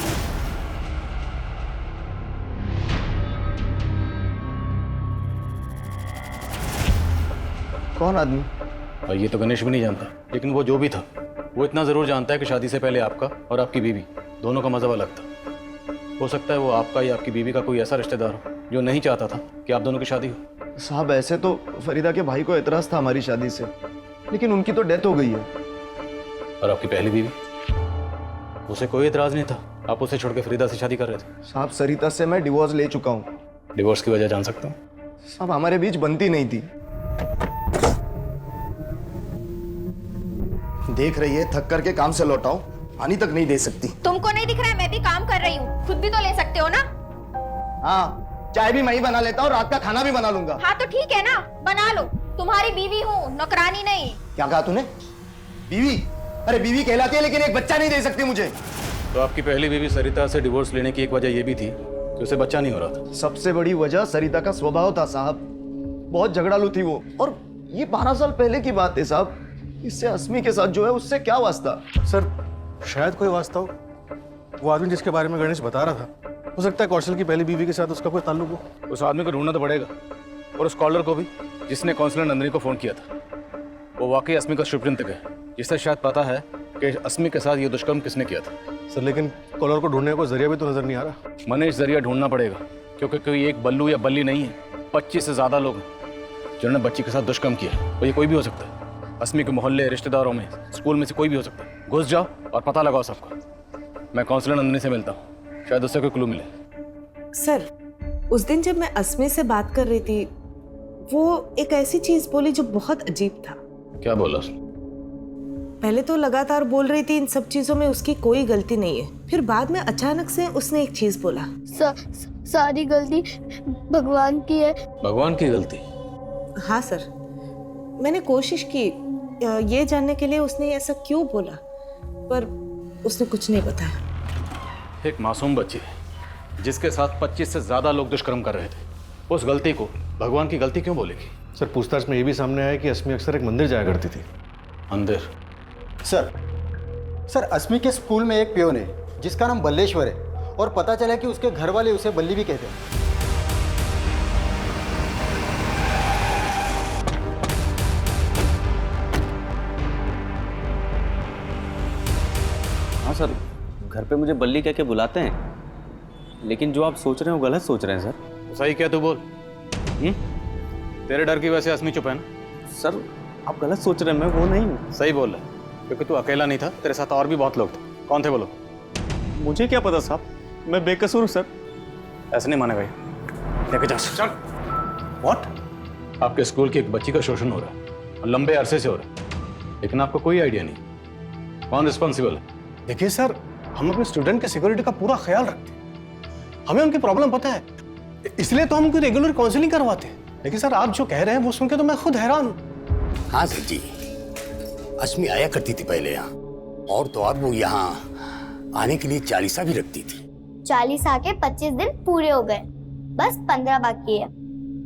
कौन आदमी? और ये तो गणेश भी नहीं जानता, लेकिन वो जो भी था वो इतना जरूर जानता है कि शादी से पहले आपका और आपकी बीवी दोनों का मजहब अलग था। हो सकता है वो आपका या आपकी बीवी का कोई ऐसा रिश्तेदार हो जो नहीं चाहता था कि आप दोनों की शादी हो। साहब ऐसे तो फरीदा के भाई को एतराज था हमारी शादी से, लेकिन उनकी तो डेथ हो गई है। और आपकी पहली बीवी, उसे कोई एतराज नहीं था, आप उसे छोड़ के फरीदा से शादी कर रहे थे। साहब सरिता से मैं डिवोर्स ले चुका हूँ। डिवोर्स की वजह जान सकता हूँ? साहब हमारे बीच बनती नहीं थी। देख रही है, थक करके काम से लौटाओ, पानी तक नहीं दे सकती। तुमको नहीं दिख रहा है मैं भी काम कर रही हूँ, खुद भी तो ले सकते हो ना। हाँ, चाय भी मैं ही बना लेता हूँ, रात का खाना भी बना लूंगा। हाँ तो ठीक है ना, बना लो, तुम्हारी बीवी हूँ, नौकरानी नहीं। क्या कहा तूने? बीवी? अरे बीवी कहलाती है लेकिन एक बच्चा नहीं दे सकती मुझे। तो आपकी पहली बीवी सरिता से डिवोर्स लेने की एक वजह यह भी थी कि उसे बच्चा नहीं हो रहा था। सबसे बड़ी वजह सरिता का स्वभाव था साहब, बहुत झगड़ालू थी वो, और ये 12 साल पहले की बात है साहब। इससे अस्मी के साथ जो है उससे क्या वास्ता? सर शायद कोई वास्ता हो, वो आदमी जिसके बारे में गणेश बता रहा था, हो सकता है कौशल की पहली बीवी के साथ उसका कोई ताल्लुक हो। उस आदमी को ढूंढना तो पड़ेगा, और उस कॉलर को भी जिसने काउंसलर नंदिनी को फोन किया था। वो वाकई अस्मी का शुभचिंतक है, जिसे शायद पता है कि अस्मी के साथ ये दुष्कर्म किसने किया था। सर लेकिन कॉलर को ढूंढने का कोई जरिया भी तो नजर नहीं आ रहा। मनीष जरिया ढूंढना पड़ेगा, क्योंकि कोई एक बल्लू या बल्ली नहीं है, 25 से ज्यादा लोग हैं जिन्होंने बच्ची के साथ दुष्कर्म किया। और ये कोई भी हो सकता है, अस्मी के मोहल्ले, रिश्तेदारों में, स्कूल में से कोई भी हो सकता है। घुस जाओ और पता लगाओ सबका। मैं काउंसलर नंदिनी से मिलता हूँ, शायद उससे कोई क्लू मिले। सर, उस दिन जब मैं अस्मी से बात कर रही थी, वो एक ऐसी चीज बोली जो बहुत अजीब था। क्या बोला उसने? पहले तो लगातार बोल रही थी इन सब चीजों में उसकी कोई गलती नहीं है, फिर बाद में अचानक से उसने एक चीज बोला, सारी गलती भगवान की है। भगवान की गलती? हाँ सर, मैंने कोशिश की ये जानने के लिए उसने ऐसा क्यों बोला, पर उसने कुछ नहीं बताया। एक मासूम बच्ची है जिसके साथ 25 से ज्यादा लोग दुष्कर्म कर रहे थे, उस गलती को भगवान की गलती क्यों बोलेगी? सर पूछताछ में ये भी सामने आया कि अस्मी अक्सर एक मंदिर जाया करती थी। मंदिर? सर अस्मी के स्कूल में एक पियोन है जिसका नाम बल्लेश्वर है, और पता चला कि उसके घर वाले उसे बल्ली भी कहते हैं। हाँ सर, घर पे मुझे बल्ली कह के बुलाते हैं, लेकिन जो आप सोच रहे हो गलत सोच रहे हैं सर। सही क्या तू बोल? तेरे डर की वजह से अस्मी चुप है ना? सर आप गलत सोच रहे हैं, मैं वो नहीं हूँ। सही बोल रहा है, क्योंकि तू अकेला नहीं था, तेरे साथ और भी बहुत लोग थे। कौन थे वो लोग? मुझे क्या पता साहब, मैं बेकसूर हूँ सर। ऐसे नहीं मानेगा ये, लेके जा। चल। व्हाट? आपके स्कूल की एक बच्ची का शोषण हो रहा है, और लंबे अरसे से हो रहा है, लेकिन आपको कोई आइडिया नहीं कौन रिस्पॉन्सिबल है। देखिए सर, हम अपने स्टूडेंट के सिक्योरिटी का पूरा ख्याल रखते हैं, हमें उनकी प्रॉब्लम पता है, इसलिए तो हम उनकी रेगुलर काउंसलिंग करवाते हैं। लेकिन सर आप जो कह रहे हैं वो सुन के तो मैं खुद हैरान हूँ। हाँ सर जी, अस्मी आया करती थी पहले यहाँ, और तो और वो यहाँ आने के लिए 40 भी रखती थी। 40 आके 25 दिन पूरे हो गए, बस 15 बाकी है।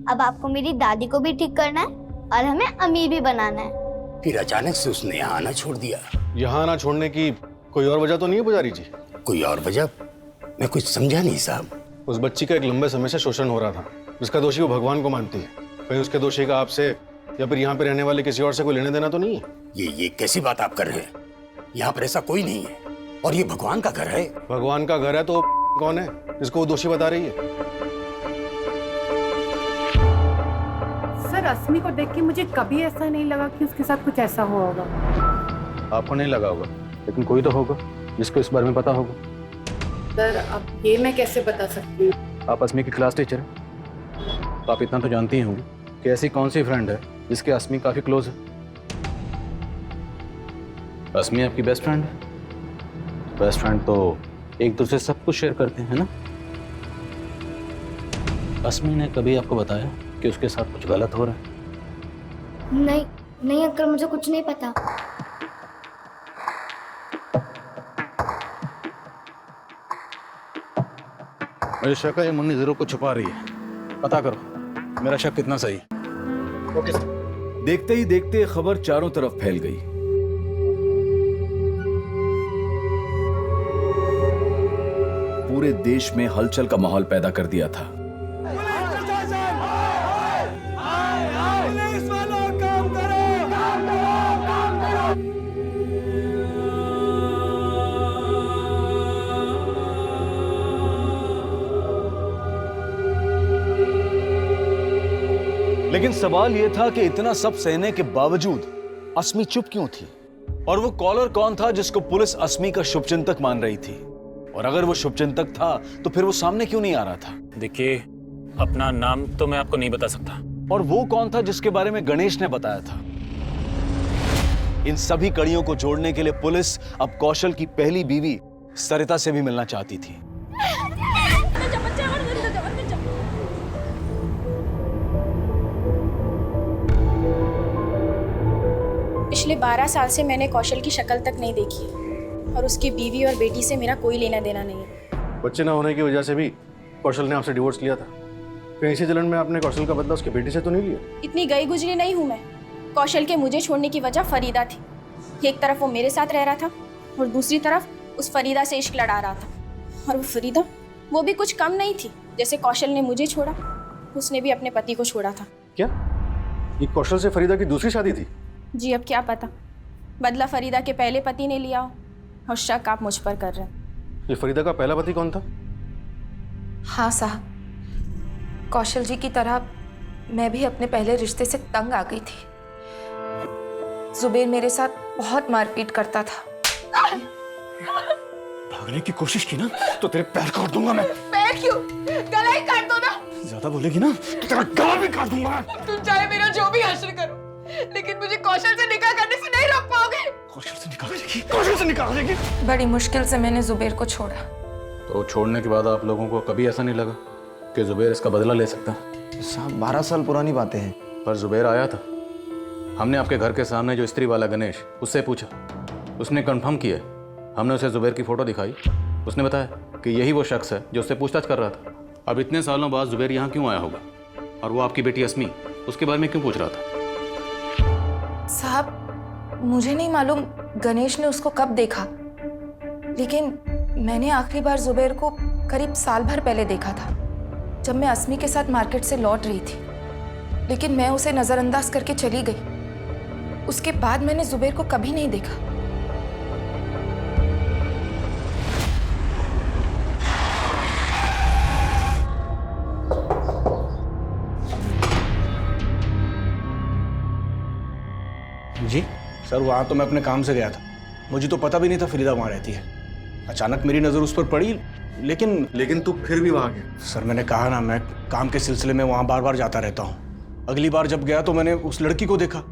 अब आपको मेरी दादी को भी ठीक करना है और हमें अमीर भी बनाना है। फिर अचानक से उसने यहाँ आना छोड़ दिया। यहाँ ना छोड़ने की कोई और वजह तो नहीं है पुजारी जी? कोई और वजह? मैं कुछ समझा नहीं साहब। उस बच्ची का एक लंबे समय से शोषण हो रहा था, जिसका दोषी वो भगवान को मानती है। कहीं उसके दोषी का आपसे या फिर यहाँ पे रहने वाले किसी और से कोई लेने देना तो नहीं है? ये कैसी बात आप कर रहे हैं? यहाँ पर ऐसा कोई नहीं है, और ये भगवान का घर है। भगवान का घर है तो कौन है जिसको वो दोषी बता रही है? सर अस्मी को देख के मुझे कभी ऐसा नहीं लगा कि उसके साथ कुछ ऐसा हुआ होगा। आपको नहीं लगा होगा, लेकिन कोई तो होगा जिसको इस बारे में पता होगा। सर अब ये मैं कैसे बता सकती हूँ? आप अस्मी की क्लास टीचर हैं, तो आप इतना तो जानती ही होंगी कि ऐसी कौन सी फ्रेंड है जिसके अस्मी काफी क्लोज है। अस्मी आपकी बेस्ट फ्रेंड है। बेस्ट फ्रेंड तो एक दूसरे से सब कुछ शेयर करते हैं ना। अस्मी ने कभी आपको बताया कि उसके साथ कुछ गलत हो रहा है? नहीं नहीं अंकल, मुझे कुछ नहीं पता। मुझे शक है ये मुन्नी जरूर को छुपा रही है। पता करो मेरा शक कितना सही है। Okay sir. देखते ही देखते खबर चारों तरफ फैल गई। पूरे देश में हलचल का माहौल पैदा कर दिया था। लेकिन सवाल यह था कि इतना सब सहने के बावजूद अस्मी चुप क्यों थी? और वो कॉलर कौन था जिसको पुलिस अस्मी का शुभचिंतक मान रही थी? और अगर वो शुभचिंतक था तो फिर वो सामने क्यों नहीं आ रहा था? देखिए, अपना नाम तो मैं आपको नहीं बता सकता। और वो कौन था जिसके बारे में गणेश ने बताया था? इन सभी कड़ियों को जोड़ने के लिए पुलिस अब कौशल की पहली बीवी सरिता से भी मिलना चाहती थी। पिछले 12 साल से मैंने कौशल की शक्ल तक नहीं देखी, और उसकी बीवी और बेटी से मेरा कोई लेना देना नहीं है। बच्चे ना होने की वजह से भी कौशल ने आपसे डिवोर्स लिया था। कहीं इसी जलन में आपने कौशल का बदला उसकी बेटी से तो नहीं लिया? इतनी गई गुजरी नहीं हूँ मैं। कौशल के मुझे छोड़ने की वजह फरीदा थी। एक तरफ वो मेरे साथ रह रहा था और दूसरी तरफ उस फरीदा से इश्क लड़ा रहा था। और वो फरीदा, वो भी कुछ कम नहीं थी। जैसे कौशल ने मुझे छोड़ा, उसने भी अपने पति को छोड़ा था। क्या ये कौशल से फरीदा की दूसरी शादी थी? जी अब क्या पता, बदला फरीदा के पहले पति ने लिया हो, और शक आप मुझ पर कर रहे हैं। ये फरीदा का पहला पति कौन था? हाँ साहब, कौशल जी की तरह मैं भी अपने पहले रिश्ते से तंग आ गई थी। जुबेर मेरे साथ बहुत मारपीट करता था। भागने की कोशिश की ना तो तेरे पैर काट दूंगा मैं। पैर क्यों? गला ही काट दो ना। ज्यादा बोलेगी ना तो तेरा गला भी काट दूंगा। तुम चाहे मेरा जो भी हासिल करो, लेकिन मुझे कौशल से निकाह करने से नहीं रोक पाओगे। कौशल से निकाल देगी, कौशल से निकाल देगी। बड़ी मुश्किल से मैंने जुबेर को छोड़ा। तो छोड़ने के बाद आप लोगों को कभी ऐसा नहीं लगा कि जुबेर इसका बदला ले सकता? साहब 12 साल पुरानी बातें हैं। पर जुबेर आया था। हमने आपके घर के सामने जो स्त्री वाला गणेश, उससे पूछा, उसने कंफर्म किया। हमने उसे जुबेर की फोटो दिखाई, उसने बताया कि यही वो शख्स है जो उससे पूछताछ कर रहा था। अब इतने सालों बाद जुबेर यहाँ क्यों आया होगा? और वो आपकी बेटी अस्मी, उसके बारे में क्यों पूछ रहा था? साहब मुझे नहीं मालूम गणेश ने उसको कब देखा, लेकिन मैंने आखिरी बार जुबेर को करीब साल भर पहले देखा था, जब मैं अस्मी के साथ मार्केट से लौट रही थी। लेकिन मैं उसे नजरअंदाज करके चली गई। उसके बाद मैंने जुबेर को कभी नहीं देखा। जी सर, वहाँ तो मैं अपने काम से गया था। मुझे तो पता भी नहीं था फरीदा वहाँ रहती है। अचानक मेरी नज़र उस पर पड़ी, लेकिन तू फिर भी वहाँ गया? सर मैंने कहा ना, मैं काम के सिलसिले में वहाँ बार बार जाता रहता हूँ। अगली बार जब गया तो मैंने उस लड़की को देखा,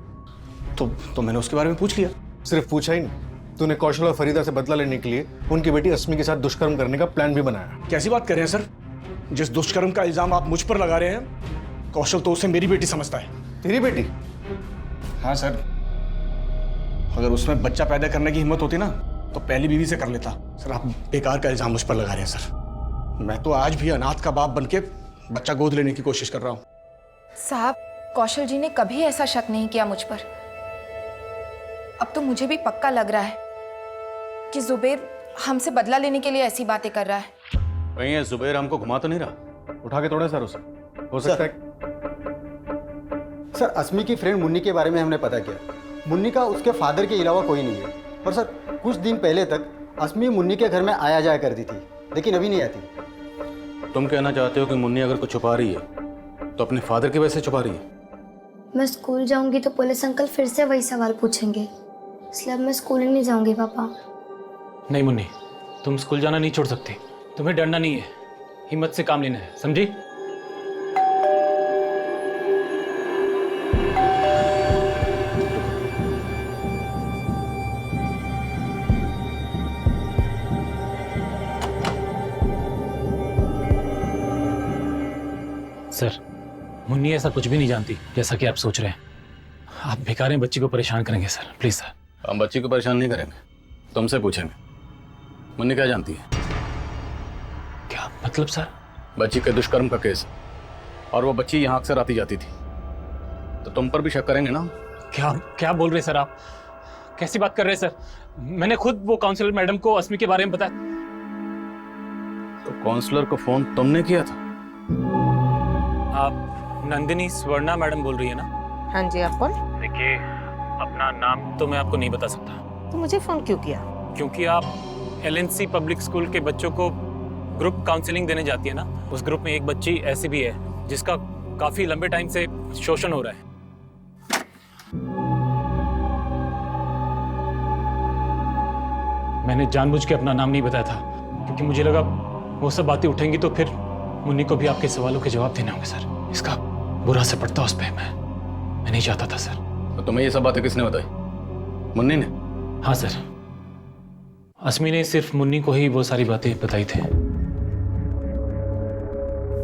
तो मैंने उसके बारे में पूछ लिया। सिर्फ पूछा ही नहीं, तूने कौशल और फरीदा से बदला लेने के लिए उनकी बेटी अस्मी के साथ दुष्कर्म करने का प्लान भी बनाया। कैसी बात कर रहे हैं सर? जिस दुष्कर्म का इल्जाम आप मुझ पर लगा रहे हैं, कौशल तो उसे मेरी बेटी समझता है। तेरी बेटी? हाँ सर, अगर उसमें बच्चा पैदा करने की हिम्मत होती ना तो पहली बीवी से कर लेता। सर आप बेकार का इल्जाम मुझ पर लगा रहे हैं सर। मैं तो आज भी अनाथ का बाप बनके बच्चा गोद लेने की कोशिश कर रहा हूँ। साहब कौशल जी ने कभी ऐसा शक नहीं किया मुझ पर। अब तो मुझे भी पक्का लग रहा है कि जुबेर हमसे बदला लेने के लिए ऐसी बातें कर रहा है। कहीं ये जुबेर हमको घुमा तो नहीं रहा? उठा के तोड़े सर उसे, हो सकता है। सर अस्मी की फ्रेंड मुन्नी के बारे में हमने पता किया। मुन्नी का उसके फादर के अलावा कोई नहीं है। और सर कुछ दिन पहले तक अस्मी मुन्नी के घर में आया जाया करती थी, लेकिन अभी नहीं आती। तुम कहना चाहते हो कि मुन्नी अगर कुछ छुपा रही है तो अपने फादर की वजह से छुपा रही है? मैं स्कूल जाऊंगी तो पुलिस अंकल फिर से वही सवाल पूछेंगे, इसलिए अब मैं स्कूल ही नहीं जाऊंगी पापा। नहीं मुन्नी, तुम स्कूल जाना नहीं छोड़ सकती। तुम्हें डरना नहीं है, हिम्मत से काम लेना है, समझी? सर, मुन्नी ऐसा कुछ भी नहीं जानती जैसा कि आप सोच रहे हैं। आप बेकार हैं, बच्ची को परेशान करेंगे सर, प्लीज सर। हम बच्ची को परेशान नहीं करेंगे, तुमसे पूछेंगे मुन्नी क्या जानती है। क्या मतलब सर? बच्ची के दुष्कर्म का केस, और वो बच्ची यहाँ अक्सर आती जाती थी, तो तुम पर भी शक करेंगे ना? क्या क्या बोल रहे सर आप? कैसी बात कर रहे हैं सर? मैंने खुद वो काउंसलर मैडम को अस्मी के बारे में बताया। तो काउंसलर को फोन तुमने किया था? आप नंदिनी स्वर्णा मैडम बोल रही है ना? हाँ जी, आप कौन? देखिए, अपना नाम तो मैं आपको नहीं बता सकता। तो मुझे फोन क्यों किया? क्योंकि आप एलएनसी पब्लिक स्कूल के बच्चों को ग्रुप काउंसलिंग देने जाती है ना। उस ग्रुप में एक बच्ची ऐसी भी है जिसका काफी लंबे टाइम से शोषण हो रहा है। मैंने जानबूझ के अपना नाम नहीं बताया था क्योंकि मुझे लगा वो सब बातें उठेंगी तो फिर मुन्नी को भी आपके सवालों के जवाब देने होंगे सर। इसका बुरा असर पड़ता उस पर। मैं नहीं चाहता था सर। तो तुम्हें ये सब बातें किसने बताई? मुन्नी ने? हाँ सर, अस्मी ने सिर्फ मुन्नी को ही वो सारी बातें बताई थी।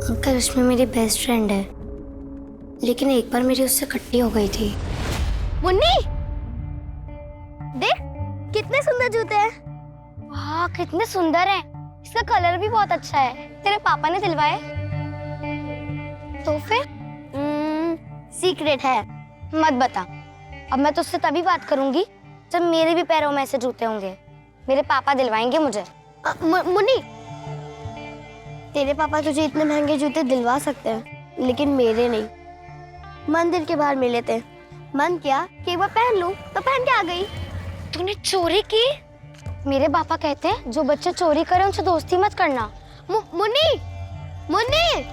अंकल रश्मि मेरी बेस्ट फ्रेंड है, लेकिन एक बार मेरी उससे खट्टी हो गई थी। मुन्नी देख कितने सुंदर जूते हैं। वाह कितने सुंदर हैं। इसका कलर भी बहुत अच्छा है। तेरे पापा ने दिलवाए? तो फिर सीक्रेट है, मत बता। अब मैं तुझसे तभी बात करूंगी जब मेरे भी पैरों में ऐसे जूते होंगे। मेरे पापा दिलवाएंगे मुझे। मुन्नी, तेरे पापा तुझे इतने महंगे जूते दिलवा सकते हैं, लेकिन मेरे नहीं। मंदिर के बाहर मिले थे, मन किया कि एक बार पहन लूं, तो पहन के आ गई। तूने चोरी की? मेरे पापा कहते हैं जो बच्चे चोरी करें उनसे दोस्ती मत करना। मुन्नी, मुन्नी!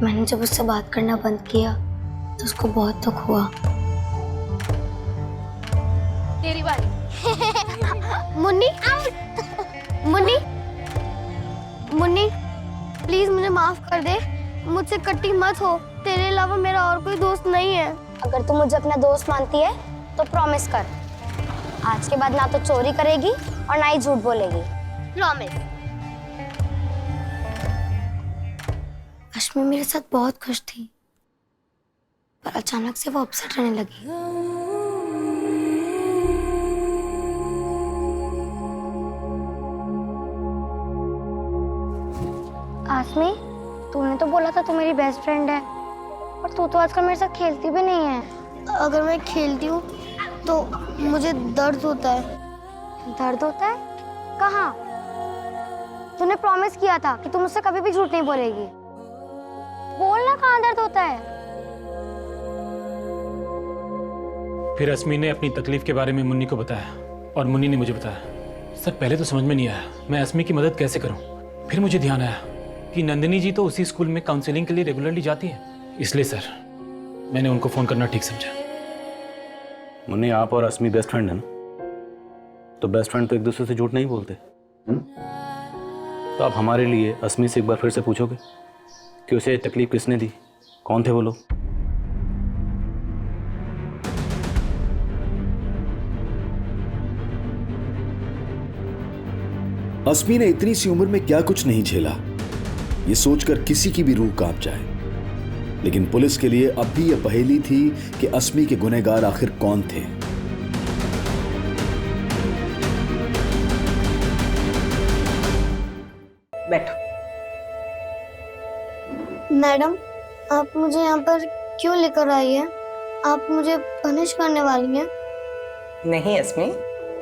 मैंने जब उससे बात करना बंद किया तो उसको बहुत दुख हुआ। तेरी बारी। मुन्नी, मुन्नी, मुन्नी, प्लीज मुझे माफ कर दे। मुझसे कट्टी मत हो। तेरे अलावा मेरा और कोई दोस्त नहीं है। अगर तू मुझे अपना दोस्त मानती है तो प्रॉमिस कर, आज के बाद ना तो चोरी करेगी और ना ही झूठ बोलेगी। प्रॉमिस। रश्मि मेरे साथ बहुत खुश थी, पर अचानक से वो अपसेट रहने लगी। आसमी, तूने तो बोला था तू मेरी बेस्ट फ्रेंड है, और तू तो आजकल मेरे साथ खेलती भी नहीं है। अगर मैं खेलती हूँ तो मुझे दर्द होता है। दर्द होता है? कहाँ? तूने प्रॉमिस किया था कि तू मुझसे कभी भी झूठ नहीं बोलेगी। बोलना, कहाँ दर्द होता है? फिर अस्मी ने अपनी तकलीफ के बारे में मुन्नी को बताया और मुन्नी ने मुझे बताया। सर पहले तो समझ में नहीं आया मैं अस्मी की मदद कैसे करूं। फिर मुझे ध्यान आया कि नंदिनी जी तो उसी स्कूल में काउंसलिंग के लिए रेगुलरली जाती है, इसलिए सर मैंने उनको फोन करना ठीक समझा। मुन्नी, आप और अस्मी बेस्ट फ्रेंड है ना? तो बेस्ट फ्रेंड तो एक दूसरे से झूठ नहीं बोलते, है ना? तो आप हमारे लिए अस्मी से एक बार फिर से पूछोगे कि उसे तकलीफ किसने दी, कौन थे वो लोग? अस्मी ने इतनी सी उम्र में क्या कुछ नहीं झेला, ये सोचकर किसी की भी रूह कांप जाए। लेकिन पुलिस के लिए अब भी यह पहेली थी कि अस्मी के गुनहगार आखिर कौन थे। बैठो। मैडम, आप मुझे यहाँ पर क्यों लेकर आई हैं? आप मुझे पनिश करने वाली हैं? नहीं अस्मी,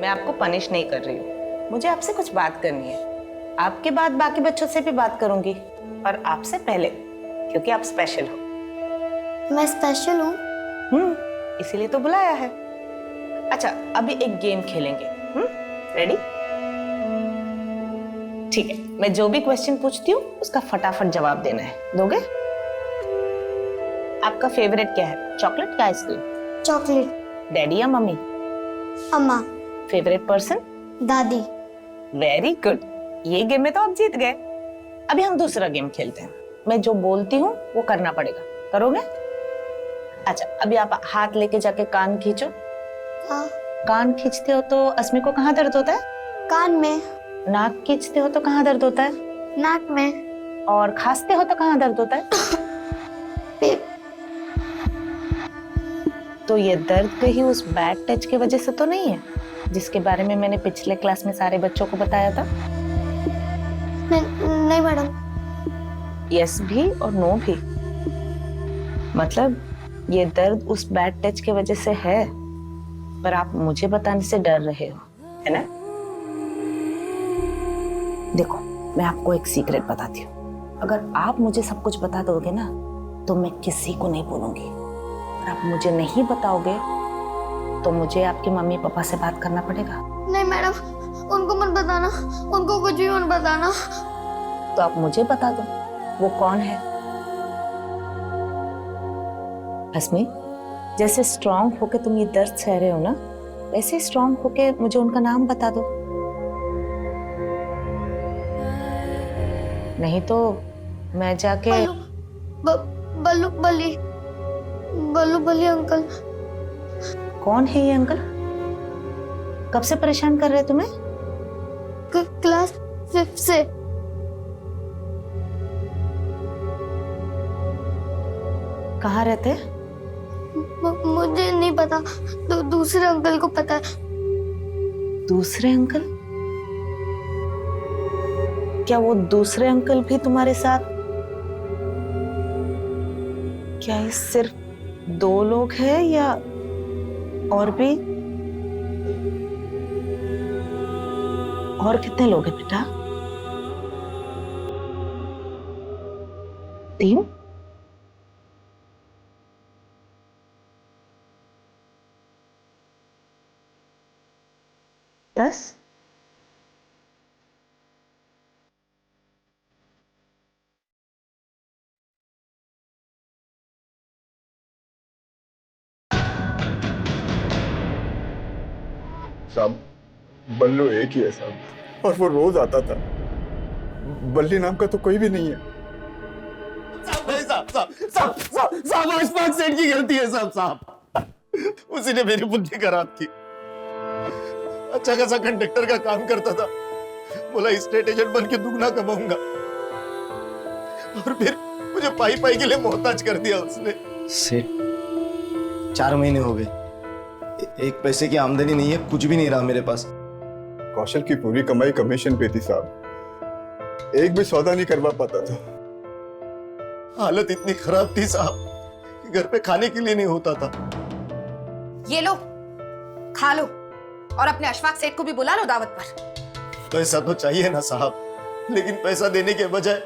मैं आपको पनिश नहीं कर रही हूँ। मुझे आपसे कुछ बात करनी है। आपके बाद बाकी बच्चों से भी बात करूंगी, और आपसे पहले, क्योंकि आप स्पेशल हो। मैं स्पेशल हूँ? इसीलिए तो बुलाया है। अच्छा, अभी एक गेम खेलेंगे। रेडी? ठीक है, मैं जो भी क्वेश्चन पूछती हूँ उसका फटाफट जवाब देना है। दोगे? आपका फेवरेट क्या है, चॉकलेट या आइसक्रीम? चॉकलेट। डैडी या मम्मी? अम्मा। Favourite person? दादी। वेरी गुड, ये गेम में तो आप जीत गए। अभी हम दूसरा गेम खेलते हैं। मैं जो बोलती हूँ वो करना पड़ेगा, करोगे? अच्छा, अभी आप हाथ लेके जाके कान खींचो। हाँ। कान खींचते हो तो अस्मी को कहाँ दर्द होता है? कान में। नाक खींचते हो तो कहाँ दर्द होता है? नाक में। और खांसते हो तो कहाँ दर्द होता है? तो ये दर्द कहीं उस बैड टच की वजह से तो नहीं है जिसके बारे में मैंने पिछले क्लास में सारे बच्चों को बताया था? नहीं मैडम। यस भी और नो भी। मतलब ये दर्द उस बैड टच की वजह से है, पर आप मुझे बताने से डर रहे हो, है ना? देखो, मैं आपको एक सीक्रेट बताती हूँ। अगर आप मुझे सब कुछ बता दोगे ना, तो मैं किसी को नहीं बोलूंगी। और आप मुझे नहीं बताओगे तो मुझे आपके मम्मी पापा से बात करना पड़ेगा। नहीं मैडम, उनको मत बताना, उनको कुछ भी मत बताना। तो आप मुझे बता दो, वो कौन है? अस्मी, जैसे स्ट्रांग होके तुम ये दर्द सह रहे हो ना, वैसे स्ट्रांग होके मुझे उनका नाम बता दो। नहीं तो मैं जाके बल्लू बली, बल्लू बली अंकल। कौन है ये अंकल? कब से परेशान कर रहे तुम्हें? क्लास 5 से। कहाँ रहते? मुझे नहीं पता, दूसरे अंकल को पता है। दूसरे अंकल? क्या वो दूसरे अंकल भी तुम्हारे साथ? क्या ये सिर्फ 2 लोग हैं या और भी? और कितने लोग हैं बेटा? 3? दस? साहब, बल्लू एक ही है साहब, और वो रोज आता था। बल्ली नाम का तो कोई भी नहीं है। साहब अशफाक सेठ की गलती है साहब। उसी ने मेरी बुद्धि खराब की। अच्छा खासा कंडक्टर का काम करता था, बोला स्टेट एजेंट बन के दुगना कमाऊंगा, और फिर मुझे पाई पाई के लिए मोहताज कर दिया उसने। सेठ, 4 महीने हो गए, एक पैसे की आमदनी नहीं है, कुछ भी नहीं रहा मेरे पास। कौशल की पूरी कमाई कमीशन पे थी साहब, एक भी सौदा नहीं करवा पाता था। हालत इतनी खराब थी साहब कि घर पे खाने के लिए नहीं होता था। ये लो, खा लो, और अपने अशफाक सेठ को भी बुला लो दावत पर। पैसा तो चाहिए ना साहब, लेकिन पैसा देने के बजाय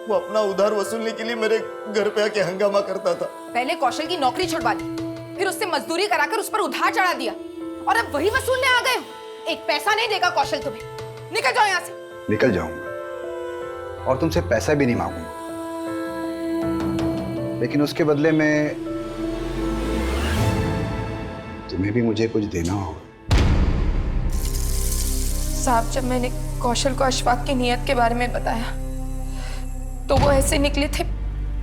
वो अपना उधार वसूलने के लिए मेरे घर पे आके हंगामा करता था। पहले कौशल की नौकरी छुड़वा दी, फिर उससे मजदूरी कराकर उस पर उधार चढ़ा दिया, और अब वही वसूलने आ गए हो। एक पैसा नहीं देगा कौशल तुम्हें। निकल जाओ यहाँ से। निकल जाऊंगा, और तुमसे पैसा भी नहीं मांगूंगा, लेकिन उसके बदले में तुम्हें भी मुझे कुछ देना होगा। साहब, जब मैंने कौशल को अशफाक की नीयत के बारे में बताया तो वो ऐसे निकले थे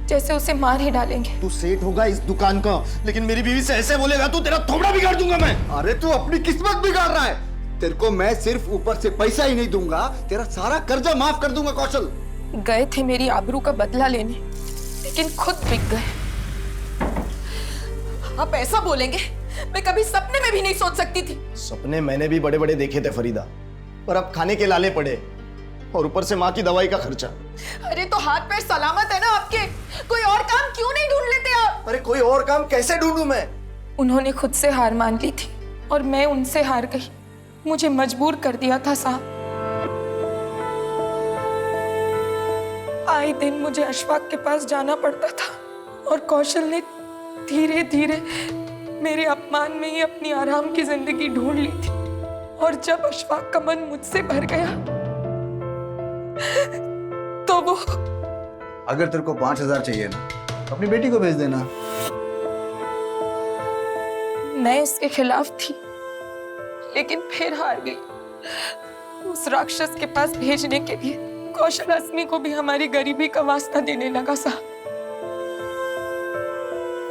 जैसे उसे मार ही डालेंगे। तू सेठ होगा इस दुकान का, लेकिन मेरी बीवी से ऐसे बोलेगा तो तेरा थोबड़ा बिगाड़ दूंगा मैं। अरे तू अपनी किस्मत बिगाड़ रहा है। तेरे को मैं सिर्फ ऊपर से पैसा ही नहीं दूंगा, तेरा सारा कर्जा माफ कर दूंगा कौशल। गए थे मेरी आबरू का बदला लेने, लेकिन खुद बिक गए। आप ऐसा बोलेंगे, मैं कभी सपने में भी नहीं सोच सकती थी। सपने मैंने भी बड़े बड़े देखे थे फरीदा, पर अब खाने के लाले पड़े, और ऊपर से माँ की दवाई का खर्चा। अरे तो हाथ पैर सलामत है ना आपके, कोई और काम क्यों नहीं ढूंढ लेते आप? अरे कोई और काम कैसे ढूंढूं मैं? उन्होंने खुद से हार मान ली थी और मैं उनसे हार गई। मुझे मजबूर कर दिया था साहब। आए दिन मुझे अशफाक के पास जाना पड़ता था और कौशल ने धीरे धीरे मेरे अपमान में ही अपनी आराम की जिंदगी ढूंढ ली थी। और जब अशफाक का मन मुझसे भर गया तो वो अगर तेरे को 5,000 चाहिए ना, अपनी बेटी को भेज देना। मैं उसके खिलाफ थी, लेकिन फिर हार गई। उस राक्षस के पास भेजने के लिए कौशल अस्मी को भी हमारी गरीबी का वास्ता देने लगा साहब।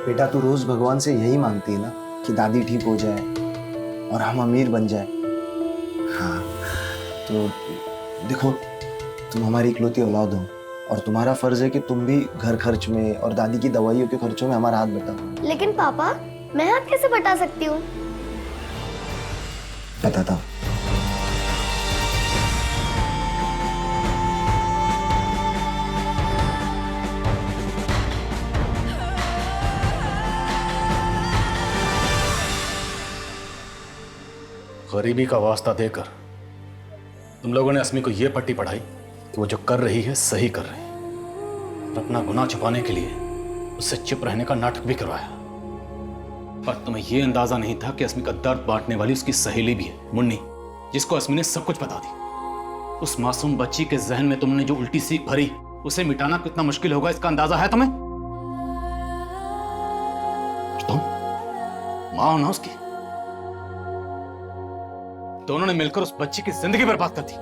बेटा तू रोज भगवान से यही मांगती है ना कि दादी ठीक हो जाए और हम अमीर बन जाए। हाँ तो देखो, तुम हमारी इकलौती औलाद हो और तुम्हारा फर्ज है कि तुम भी घर खर्च में और दादी की दवाइयों के खर्चों में हमारा हाथ बटाओ। लेकिन पापा, मैं हाथ कैसे बटा सकती हूँ? बताता हूँ। गरीबी का वास्ता देकर तुम लोगों ने अस्मी को यह पट्टी पढ़ाई कि वो जो कर रही है सही कर रही है, और अपना गुनाह छुपाने के लिए उससे चुप रहने का नाटक भी करवाया। पर तुम्हें यह अंदाजा नहीं था कि अस्मी का दर्द बांटने वाली उसकी सहेली भी है, मुन्नी, जिसको अस्मी ने सब कुछ बता दी। उस मासूम बच्ची के जहन में तुमने जो उल्टी सीख भरी, उसे मिटाना कितना मुश्किल होगा इसका अंदाजा है तुम्हें? तुम मां हो ना उसकी, दोनों ने मिलकर उस बच्ची की जिंदगी बर्बाद कर दी।